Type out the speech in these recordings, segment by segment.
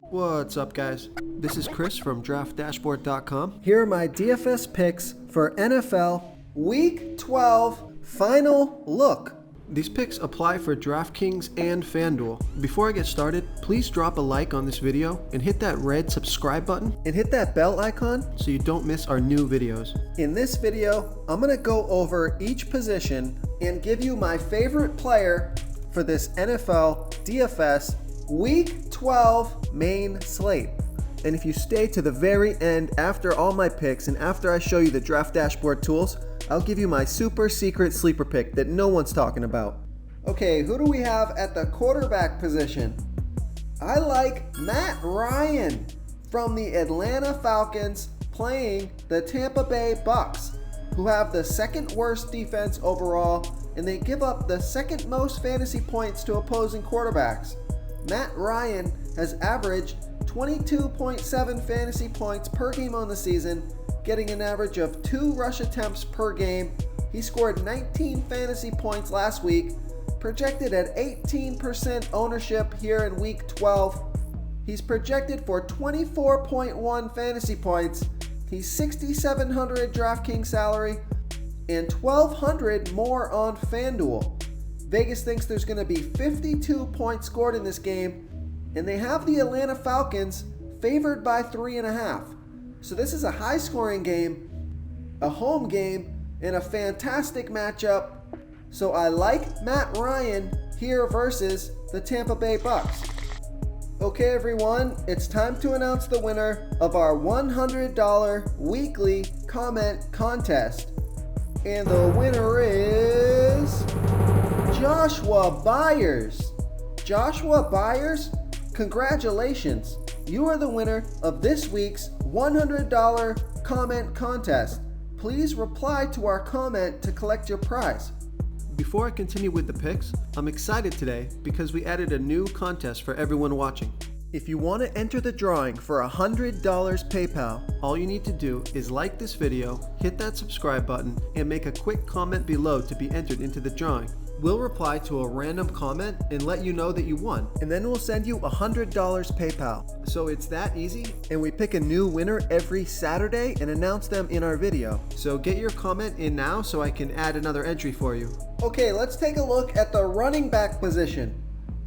What's up, guys? This is Chris from DraftDashboard.com. Here are my DFS picks for NFL Week 12 Final Look. These picks apply for DraftKings and FanDuel. Before I get started, please drop a like on this video and hit that red subscribe button and hit that bell icon so you don't miss our new videos. In this video, I'm going to go over each position and give you my favorite player for this NFL DFS Week 12 main slate. And if you stay to the very end after all my picks and after I show you the Draft Dashboard tools, I'll give you my super secret sleeper pick that no one's talking about. Okay, who do we have at the quarterback position? I like Matt Ryan from the Atlanta Falcons playing the Tampa Bay Bucks, who have the second worst defense overall, and they give up the second most fantasy points to opposing quarterbacks. Matt Ryan has averaged 22.7 fantasy points per game on the season, getting an average of 2 rush attempts per game. He scored 19 fantasy points last week, projected at 18% ownership here in Week 12. He's projected for 24.1 fantasy points. He's $6,700 DraftKings salary and $1,200 more on FanDuel. Vegas thinks there's going to be 52 points scored in this game, and they have the Atlanta Falcons favored by 3.5. So this is a high-scoring game, a home game, and a fantastic matchup. So I like Matt Ryan here versus the Tampa Bay Bucks. Okay, everyone, it's time to announce the winner of our $100 weekly comment contest. And the winner is Joshua Byers. Joshua Byers, congratulations. You are the winner of this week's $100 comment contest. Please reply to our comment to collect your prize. Before I continue with the picks, I'm excited today because we added a new contest for everyone watching. If you want to enter the drawing for $100 PayPal, all you need to do is like this video, hit that subscribe button, and make a quick comment below to be entered into the drawing. We'll reply to a random comment and let you know that you won, and then we'll send you $100 PayPal. So it's that easy, and we pick a new winner every Saturday and announce them in our video. So get your comment in now so I can add another entry for you. Okay, let's take a look at the running back position.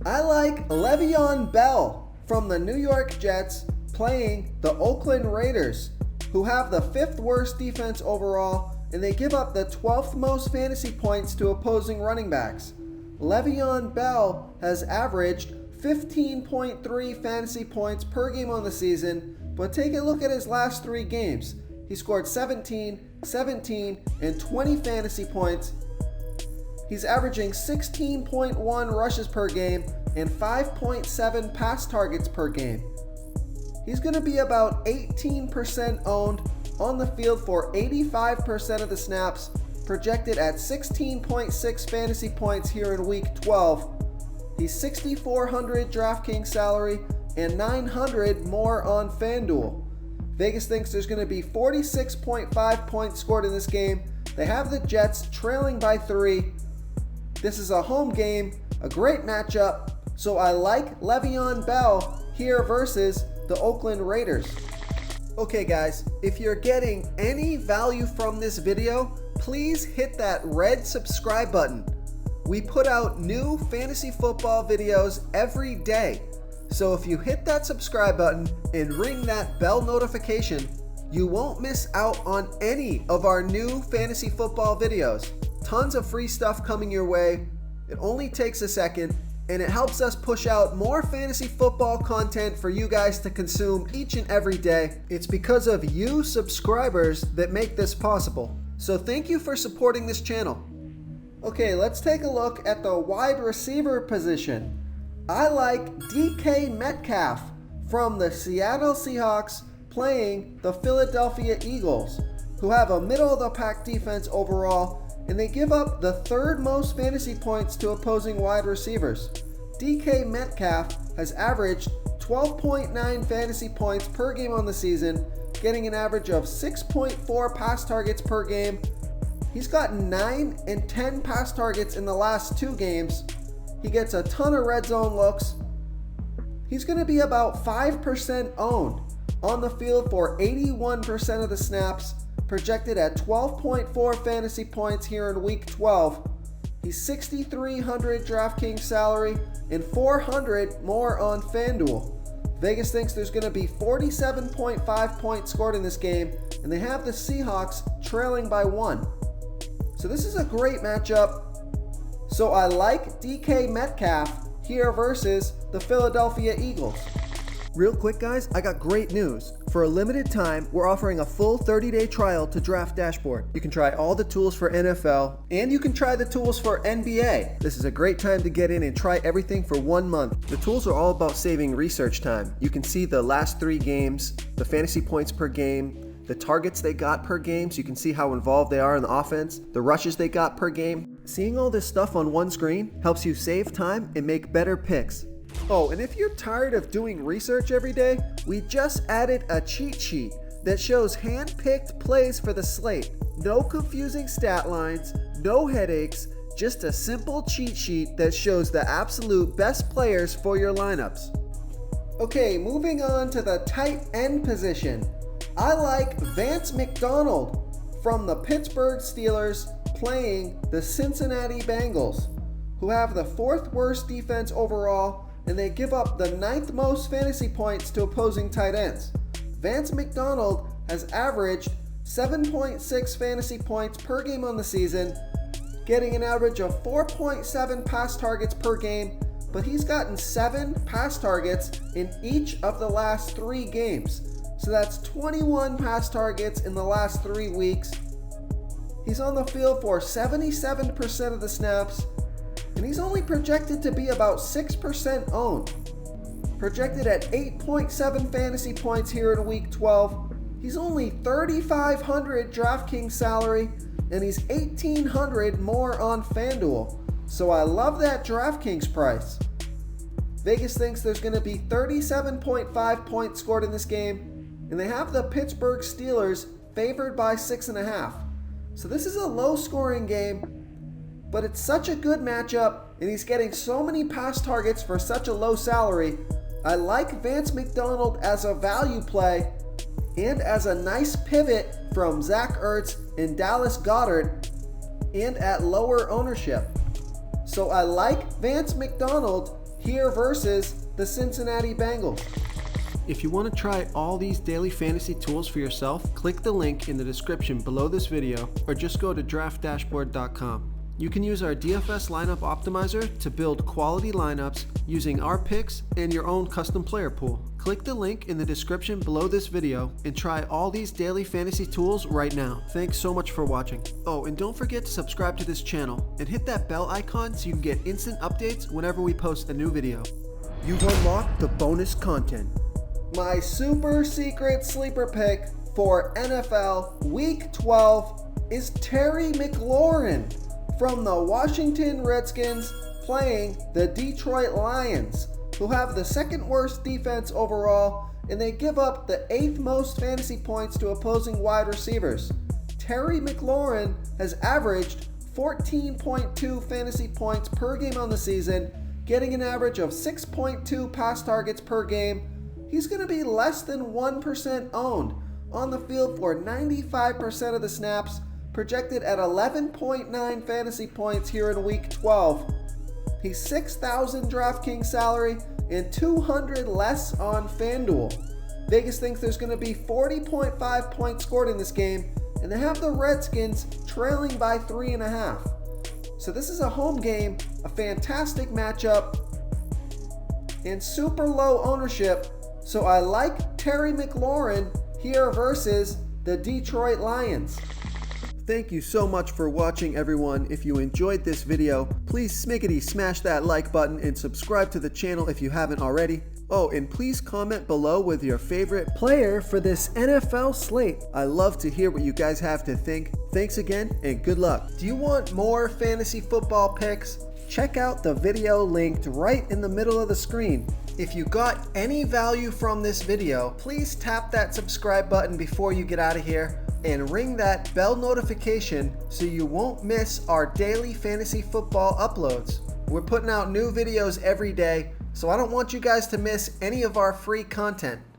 I like Le'Veon Bell from the New York Jets playing the Oakland Raiders, who have the 5th worst defense overall, and they give up the 12th most fantasy points to opposing running backs. Le'Veon Bell has averaged 15.3 fantasy points per game on the season, but take a look at his last 3 games. He scored 17, 17, and 20 fantasy points. He's averaging 16.1 rushes per game and 5.7 pass targets per game. He's going to be about 18% owned on the field for 85% of the snaps, projected at 16.6 fantasy points here in Week 12. He's $6,400 DraftKings salary and $900 more on FanDuel. Vegas thinks there's going to be 46.5 points scored in this game. They have the Jets trailing by 3. This is a home game, a great matchup, so I like Le'Veon Bell here versus the Oakland Raiders. Okay guys, if you're getting any value from this video, please hit that red subscribe button. We put out new fantasy football videos every day. So if you hit that subscribe button and ring that bell notification, you won't miss out on any of our new fantasy football videos. Tons of free stuff coming your way. It only takes a second, and it helps us push out more fantasy football content for you guys to consume each and every day. It's because of you subscribers that make this possible. So thank you for supporting this channel. Okay, let's take a look at the wide receiver position. I like DK Metcalf from the Seattle Seahawks playing the Philadelphia Eagles, who have a middle-of-the-pack defense overall, and they give up the 3rd most fantasy points to opposing wide receivers. DK Metcalf has averaged 12.9 fantasy points per game on the season, getting an average of 6.4 pass targets per game. He's gotten 9 and 10 pass targets in the last 2 games. He gets a ton of red zone looks. he's going to be about 5% owned, on the field for 81% of the snaps, projected at 12.4 fantasy points here in week 12. He's 6,300 DraftKings salary and 400 more on FanDuel. Vegas thinks there's going to be 47.5 points scored in this game, and they have the Seahawks trailing by 1. So this is a great matchup. So I like DK Metcalf here versus the Philadelphia Eagles. Real quick, guys, I got great news. For a limited time, we're offering a full 30-day trial to Draft Dashboard. You can try all the tools for NFL, and you can try the tools for NBA. This is a great time to get in and try everything for 1 month. The tools are all about saving research time. You can see the last 3 games, the fantasy points per game, the targets they got per game, so you can see how involved they are in the offense, the rushes they got per game. Seeing all this stuff on one screen helps you save time and make better picks. Oh, and if you're tired of doing research every day, we just added a cheat sheet that shows hand-picked plays for the slate. No confusing stat lines, no headaches, just a simple cheat sheet that shows the absolute best players for your lineups. Okay, moving on to the tight end position. I like Vance McDonald from the Pittsburgh Steelers playing the Cincinnati Bengals, who have the 4th worst defense overall, and they give up the 9th most fantasy points to opposing tight ends. Vance McDonald has averaged 7.6 fantasy points per game on the season, getting an average of 4.7 pass targets per game, but he's gotten 7 pass targets in each of the last 3 games. So that's 21 pass targets in the last 3 weeks. He's on the field for 77% of the snaps, and he's only projected to be about 6% owned. Projected at 8.7 fantasy points here in week 12. He's only 3,500 DraftKings salary, and he's 1,800 more on FanDuel. So I love that DraftKings price. Vegas thinks there's going to be 37.5 points scored in this game, and they have the Pittsburgh Steelers favored by 6.5. So this is a low-scoring game, but it's such a good matchup, and he's getting so many pass targets for such a low salary. I like Vance McDonald as a value play and as a nice pivot from Zach Ertz and Dallas Goedert, and at lower ownership. So I like Vance McDonald here versus the Cincinnati Bengals. If you want to try all these daily fantasy tools for yourself, click the link in the description below this video, or just go to draftdashboard.com. You can use our DFS lineup optimizer to build quality lineups using our picks and your own custom player pool. Click the link in the description below this video and try all these daily fantasy tools right now. Thanks so much for watching. Oh, and don't forget to subscribe to this channel and hit that bell icon so you can get instant updates whenever we post a new video. You've unlocked the bonus content. My super secret sleeper pick for NFL Week 12 is Terry McLaurin from the Washington Redskins playing the Detroit Lions, who have the 2nd worst defense overall, and they give up the 8th most fantasy points to opposing wide receivers. Terry McLaurin has averaged 14.2 fantasy points per game on the season, getting an average of 6.2 pass targets per game. He's going to be less than 1% owned, on the field for 95% of the snaps, projected at 11.9 fantasy points here in week 12. He's 6,000 DraftKings salary and 200 less on FanDuel. Vegas thinks there's going to be 40.5 points scored in this game, and they have the Redskins trailing by 3.5. So this is a home game, a fantastic matchup, and super low ownership. So I like Terry McLaurin here versus the Detroit Lions. Thank you so much for watching, everyone. If you enjoyed this video, please smiggity smash that like button and subscribe to the channel if you haven't already. Oh, and please comment below with your favorite player for this NFL slate. I love to hear what you guys have to think. Thanks again and good luck. Do you want more fantasy football picks? Check out the video linked right in the middle of the screen. If you got any value from this video, please tap that subscribe button before you get out of here and ring that bell notification so you won't miss our daily fantasy football uploads. We're putting out new videos every day, So I don't want you guys to miss any of our free content.